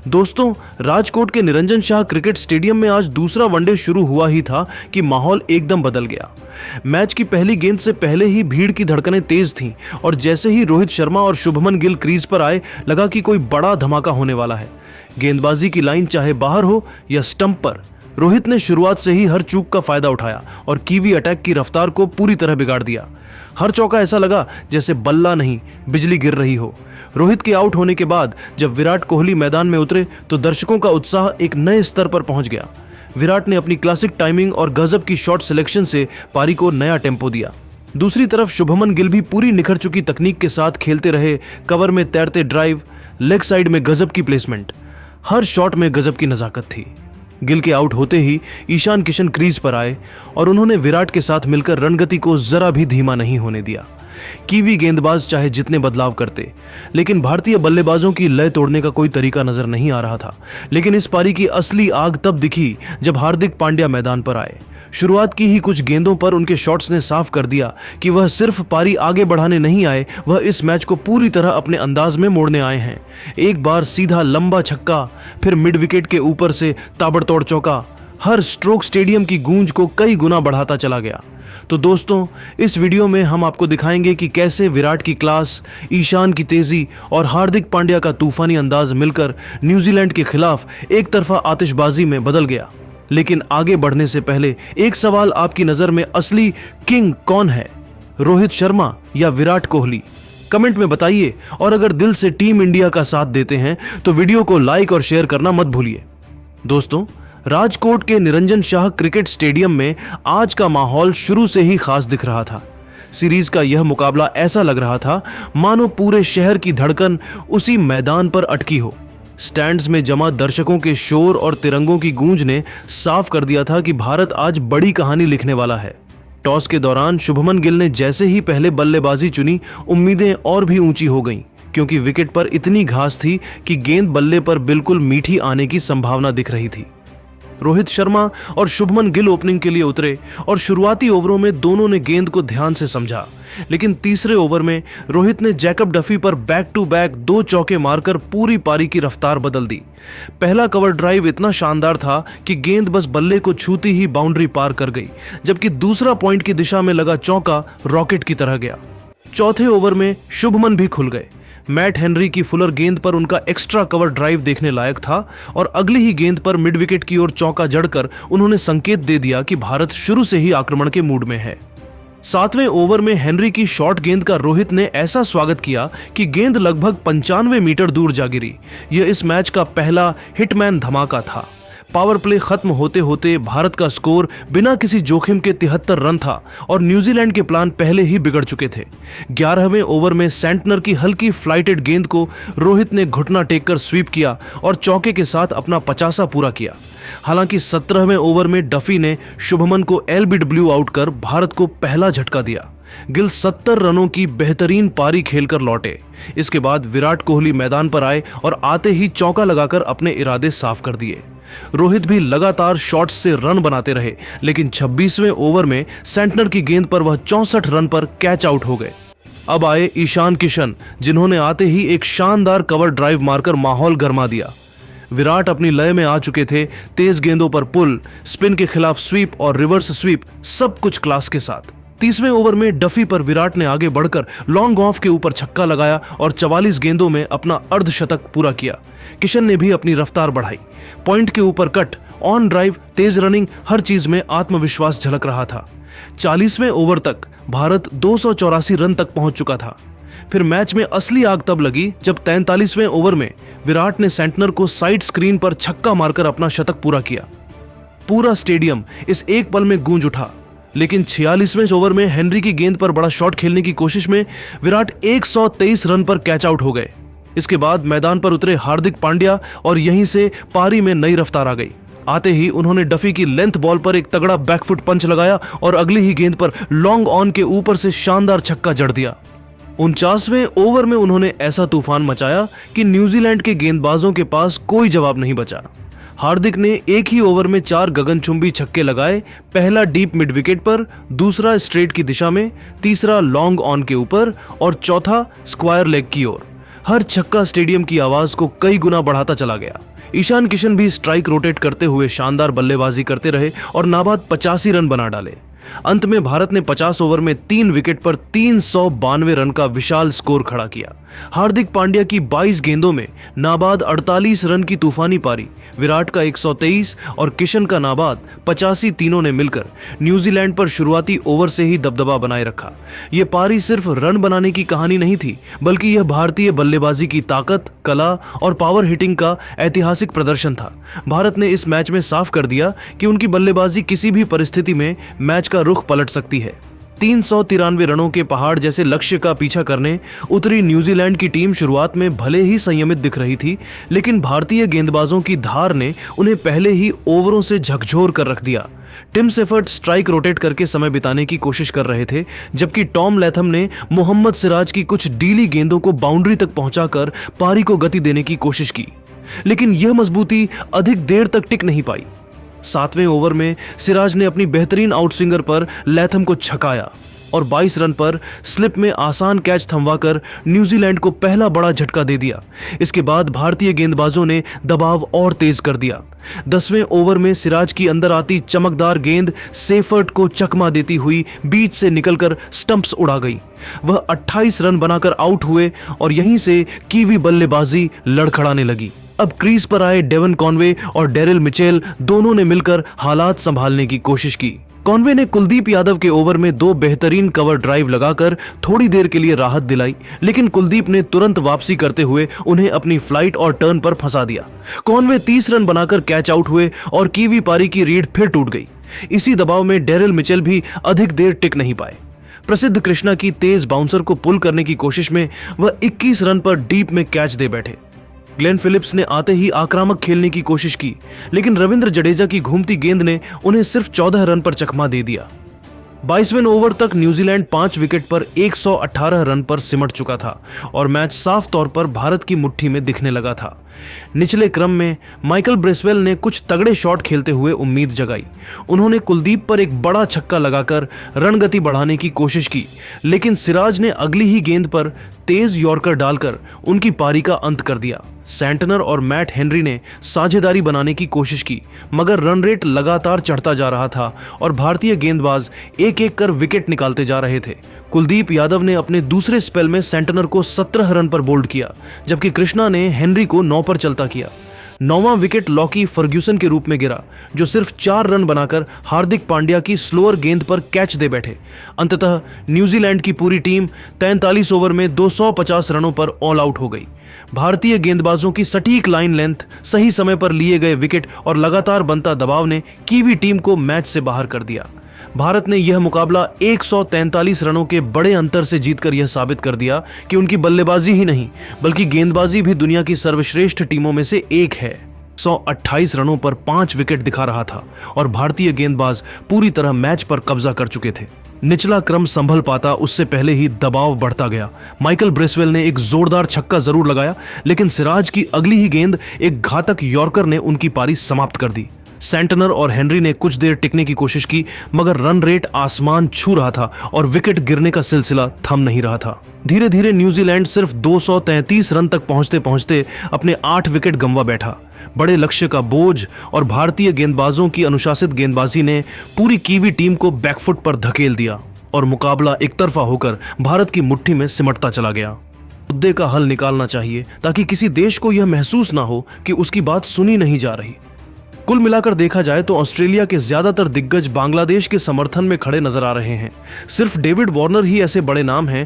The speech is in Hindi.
दोस्तों, राजकोट के निरंजन शाह क्रिकेट स्टेडियम में आज दूसरा वनडे शुरू हुआ ही था कि माहौल एकदम बदल गया। मैच की पहली गेंद से पहले ही भीड़ की धड़कनें तेज थीं और जैसे ही रोहित शर्मा और शुभमन गिल क्रीज पर आए, लगा कि कोई बड़ा धमाका होने वाला है। गेंदबाजी की लाइन चाहे बाहर हो या स्टंप पर, रोहित ने शुरुआत से ही हर चूक का फायदा उठाया और कीवी अटैक की रफ्तार को पूरी तरह बिगाड़ दिया। हर चौका ऐसा लगा जैसे बल्ला नहीं, बिजली गिर रही हो। रोहित के आउट होने के बाद जब विराट कोहली मैदान में उतरे तो दर्शकों का उत्साह एक नए स्तर पर पहुंच गया। विराट ने अपनी क्लासिक टाइमिंग और गजब की शॉट सिलेक्शन से पारी को नया टेम्पो दिया। दूसरी तरफ शुभमन गिल भी पूरी निखर चुकी तकनीक के साथ खेलते रहे। कवर में तैरते ड्राइव, लेग साइड में गजब की प्लेसमेंट, हर शॉट में गजब की नजाकत थी। गिल के आउट होते ही ईशान किशन क्रीज पर आए और उन्होंने विराट के साथ मिलकर रणगति को जरा भी धीमा नहीं होने दिया। कीवी गेंदबाज चाहे जितने बदलाव करते, लेकिन भारतीय बल्लेबाजों की लय तोड़ने का कोई तरीका नजर नहीं आ रहा था। लेकिन इस पारी की असली आग तब दिखी जब हार्दिक पांड्या मैदान पर आए। शुरुआत की ही कुछ गेंदों पर उनके शॉट्स ने साफ कर दिया कि वह सिर्फ पारी आगे बढ़ाने नहीं आए, वह इस मैच को पूरी तरह अपने अंदाज में मोड़ने आए हैं। एक बार सीधा लंबा छक्का, फिर मिड विकेट के ऊपर से ताबड़तोड़ चौका, हर स्ट्रोक स्टेडियम की गूंज को कई गुना बढ़ाता चला गया। तो दोस्तों, इस वीडियो में हम आपको दिखाएंगे कि कैसे विराट की क्लास, ईशान की तेजी और हार्दिक पांड्या का तूफानी अंदाज मिलकर न्यूजीलैंड के खिलाफ एक तरफा आतिशबाजी में बदल गया। लेकिन आगे बढ़ने से पहले एक सवाल, आपकी नजर में असली किंग कौन है, रोहित शर्मा या विराट कोहली? कमेंट में बताइए और अगर दिल से टीम इंडिया का साथ देते हैं तो वीडियो को लाइक और शेयर करना मत भूलिए। दोस्तों, राजकोट के निरंजन शाह क्रिकेट स्टेडियम में आज का माहौल शुरू से ही खास दिख रहा था। सीरीज का यह मुकाबला ऐसा लग रहा था मानो पूरे शहर की धड़कन उसी मैदान पर अटकी हो। स्टैंड्स में जमा दर्शकों के शोर और तिरंगों की गूंज ने साफ कर दिया था कि भारत आज बड़ी कहानी लिखने वाला है। टॉस के दौरान शुभमन गिल ने जैसे ही पहले बल्लेबाजी चुनी, उम्मीदें और भी ऊंची हो गईं, क्योंकि विकेट पर इतनी घास थी कि गेंद बल्ले पर बिल्कुल मीठी आने की संभावना दिख रही थी। रोहित शर्मा और शुभमन गिल ओपनिंग के लिए उतरे और शुरुआती ओवरों में दोनों ने गेंद को ध्यान से समझा। लेकिन तीसरे ओवर में रोहित ने जैकब डफी पर बैक टू बैक 2 चौके मारकर पूरी पारी की रफ्तार बदल दी। पहला कवर ड्राइव इतना शानदार था कि गेंद बस बल्ले को छूती ही बाउंड्री पार कर गई, जबकि दूसरा पॉइंट की दिशा में लगा चौका रॉकेट की तरह गया। चौथे ओवर में शुभमन भी खुल गए। मैट हेनरी की फुलर गेंद पर उनका एक्स्ट्रा कवर ड्राइव देखने लायक था और अगली ही गेंद पर मिड विकेट की ओर चौका जड़कर उन्होंने संकेत दे दिया कि भारत शुरू से ही आक्रमण के मूड में है। 7वें ओवर में हेनरी की शॉर्ट गेंद का रोहित ने ऐसा स्वागत किया कि गेंद लगभग 95 मीटर दूर जा गिरी। यह इस मैच का पहला हिटमैन धमाका था। पावर प्ले खत्म होते होते भारत का स्कोर बिना किसी जोखिम के 73 रन था और न्यूजीलैंड के प्लान पहले ही बिगड़ चुके थे। 11वें ओवर में सेंटनर की हल्की फ्लाइटेड गेंद को रोहित ने घुटना टेककर स्वीप किया और चौके के साथ अपना 50 पूरा किया। हालांकि 17वें ओवर में डफी ने शुभमन को एलबीडब्ल्यू आउट कर भारत को पहला झटका दिया। गिल 70 रनों की बेहतरीन पारी खेलकर लौटे। इसके बाद विराट कोहली मैदान पर आए और आते ही चौका लगाकर अपने इरादे साफ कर दिए। रोहित भी लगातार शॉट्स से रन बनाते रहे, लेकिन 26वें ओवर में सेंटनर की गेंद पर वह 64 रन पर कैच आउट हो गए। अब आए ईशान किशन, जिन्होंने आते ही एक शानदार कवर ड्राइव मारकर माहौल गरमा दिया। विराट अपनी लय में आ चुके थे। तेज गेंदों पर पुल, स्पिन के खिलाफ स्वीप और रिवर्स स्वीप, सब कुछ क्लास के साथ। 30वें ओवर में डफी पर विराट ने आगे बढ़कर लॉन्ग ऑफ के ऊपर छक्का लगाया और 44 गेंदों में अपना अर्धशतक पूरा किया। किशन ने भी अपनी रफ्तार बढ़ाई। पॉइंट के ऊपर कट, ऑन ड्राइव, तेज रनिंग, हर चीज में आत्मविश्वास झलक रहा था। 40वें ओवर तक भारत 284 रन तक पहुंच चुका था। फिर मैच में असली आग तब लगी जब 43वें ओवर में विराट ने सेंटनर को साइड स्क्रीन पर छक्का मारकर अपना शतक पूरा किया। पूरा स्टेडियम इस एक पल में गूंज उठा। लेकिन 46वें ओवर में हेनरी की गेंद पर बड़ा शॉट खेलने की कोशिश में विराट 123 रन पर कैच आउट हो गए। इसके बाद मैदान पर उतरे हार्दिक पांड्या और यहीं से पारी में नई रफ्तार आ गई। आते ही उन्होंने डफी की लेंथ बॉल पर एक तगड़ा बैकफुट पंच लगाया और अगली ही गेंद पर लॉन्ग ऑन के ऊपर से शानदार छक्का जड़ दिया। 49वें ओवर में उन्होंने ऐसा तूफान मचाया कि न्यूजीलैंड के गेंदबाजों के पास कोई जवाब नहीं बचा। हार्दिक ने एक ही ओवर में 4 गगनचुंबी छक्के लगाए। पहला डीप मिड विकेट पर, दूसरा स्ट्रेट की दिशा में, तीसरा लॉन्ग ऑन के ऊपर और चौथा स्क्वायर लेग की ओर। हर छक्का स्टेडियम की आवाज को कई गुना बढ़ाता चला गया। ईशान किशन भी स्ट्राइक रोटेट करते हुए शानदार बल्लेबाजी करते रहे और नाबाद 85 रन बना डाले। अंत में भारत ने 50 ओवर में 3 विकेट पर 392 रन का विशाल स्कोर खड़ा किया। हार्दिक पांड्या की 22 गेंदों में नाबाद 48 रन की तूफानी पारी, विराट का 123 और किशन का नाबाद 85 तीनों ने मिलकर न्यूजीलैंड पर शुरुआती ओवर से ही दबदबा बनाए रखा। ये पारी सिर्फ रन बनाने की कहानी नहीं थी, बल्कि यह भारतीय बल्लेबाजी की ताकत, कला और पावर हिटिंग का ऐतिहासिक प्रदर्शन था। भारत ने इस मैच में साफ कर दिया कि उनकी बल्लेबाजी किसी भी परिस्थिति में मैच का रुख पलट सकती है। 393 रनों के पहाड़ जैसे लक्ष्य का पीछा करने उतरी न्यूजीलैंड की टीम शुरुआत में भले ही संयमित दिख रही थी, लेकिन भारतीय गेंदबाजों की धार ने उन्हें पहले ही ओवरों से झकझोर कर रख दिया। टिम सेफर्ट स्ट्राइक रोटेट करके समय बिताने की कोशिश कर रहे थे, जबकि टॉम लैथम ने मोहम्मद सिराज की कुछ डीली गेंदों को बाउंड्री तक पहुंचाकर पारी को गति देने की कोशिश की, लेकिन यह मजबूती अधिक देर तक टिक नहीं पाई। 7वें ओवर में सिराज ने अपनी बेहतरीन आउटस्विंगर पर लैथम को छकाया और 22 रन पर स्लिप में आसान कैच थमवाकर न्यूजीलैंड को पहला बड़ा झटका दे दिया। इसके बाद भारतीय गेंदबाजों ने दबाव और तेज कर दिया। 10वें ओवर में सिराज की अंदर आती चमकदार गेंद सेफर्ट को चकमा देती हुई बीच से निकलकर स्टंप्स उड़ा गई। वह 28 रन बनाकर आउट हुए और यहीं से कीवी बल्लेबाजी लड़खड़ाने लगी। अब क्रीज पर आए डेवन कॉनवे और डेरिल मिचेल दोनों ने मिलकर हालात संभालने की कोशिश की। कॉनवे ने कुलदीप यादव के ओवर में 2 बेहतरीन कवर ड्राइव लगाकर थोड़ी देर के लिए राहत दिलाई, लेकिन कुलदीप ने तुरंत वापसी करते हुए उन्हें अपनी फ्लाइट और टर्न पर फंसा दिया। कॉनवे 30 रन बनाकर कैच आउट हुए और कीवी पारी की रीढ़ फिर टूट गई। इसी दबाव में डेरिल मिचेल भी अधिक देर टिक नहीं पाए। प्रसिद्ध कृष्णा की तेज बाउंसर को पुल करने की कोशिश में वह 21 रन पर डीप में कैच दे बैठे। ग्लेन फिलिप्स ने आते ही आक्रामक खेलने की कोशिश की, लेकिन रविंद्र जडेजा की घूमती गेंद ने उन्हें सिर्फ 14 रन पर चकमा दे दिया। 22वें ओवर तक न्यूजीलैंड 5 विकेट पर 118 रन पर सिमट चुका था और मैच साफ तौर पर भारत की मुट्ठी में दिखने लगा था। निचले क्रम में माइकल ब्रेसवेल ने कुछ तगड़े शॉट खेलते हुए उम्मीद जगाई। उन्होंने कुलदीप पर एक बड़ा छक्का लगाकर रणगति बढ़ाने की कोशिश की, लेकिन सिराज ने अगली ही गेंद पर तेज यॉर्कर डालकर उनकी पारी का अंत कर दिया। सेंटनर और मैट हेनरी ने साझेदारी बनाने की कोशिश की, मगर रन रेट लगातार चढ़ता जा रहा था और भारतीय गेंदबाज एक एक कर विकेट निकालते जा रहे थे। कुलदीप यादव ने अपने दूसरे स्पेल में सेंटनर को 17 रन पर बोल्ड किया, जबकि कृष्णा ने हेनरी को 9 पर चलता किया। 9वां विकेट लॉकी फर्ग्यूसन के रूप में गिरा, जो सिर्फ 4 रन बनाकर हार्दिक पांड्या की स्लोअर गेंद पर कैच दे बैठे। अंततः न्यूजीलैंड की पूरी टीम 43 ओवर में 250 रनों पर ऑल आउट हो गई। भारतीय गेंदबाजों की सटीक लाइन लेंथ, सही समय पर लिए गए विकेट और लगातार बनता दबाव ने कीवी टीम को मैच से बाहर कर दिया। भारत ने यह मुकाबला 143 रनों के बड़े अंतर से जीतकर यह साबित कर दिया कि उनकी बल्लेबाजी ही नहीं, बल्कि गेंदबाजी भी दुनिया की सर्वश्रेष्ठ टीमों में से एक है। 128 रनों पर 5 विकेट दिखा रहा था और भारतीय गेंदबाज पूरी तरह मैच पर कब्जा कर चुके थे। निचला क्रम संभल पाता उससे पहले ही दबाव बढ़ता गया। माइकल ब्रेसवेल ने एक जोरदार छक्का जरूर लगाया, लेकिन सिराज की अगली ही गेंद एक घातक यॉर्कर ने उनकी पारी समाप्त कर दी। सेंटनर और हेनरी ने कुछ देर टिकने की कोशिश की, मगर रन रेट आसमान छू रहा था और विकेट गिरने का सिलसिला थम नहीं रहा था। धीरे धीरे न्यूजीलैंड सिर्फ 233 रन तक पहुंचते पहुंचते अपने 8 विकेट गंवा बैठा। बड़े लक्ष्य का बोझ और भारतीय गेंदबाजों की अनुशासित गेंदबाजी ने पूरी कीवी टीम को बैकफुट पर धकेल दिया और मुकाबला एकतरफा होकर भारत की मुट्ठी में सिमटता चला गया। मुद्दे का हल निकालना चाहिए ताकि किसी देश को यह महसूस ना हो कि उसकी बात सुनी नहीं जा रही। कुल मिलाकर देखा जाए तो ऑस्ट्रेलिया के ज्यादातर दिग्गज बांग्लादेश के समर्थन में खड़े नजर आ रहे हैं। सिर्फ डेविड वार्नर ही ऐसे बड़े नाम हैं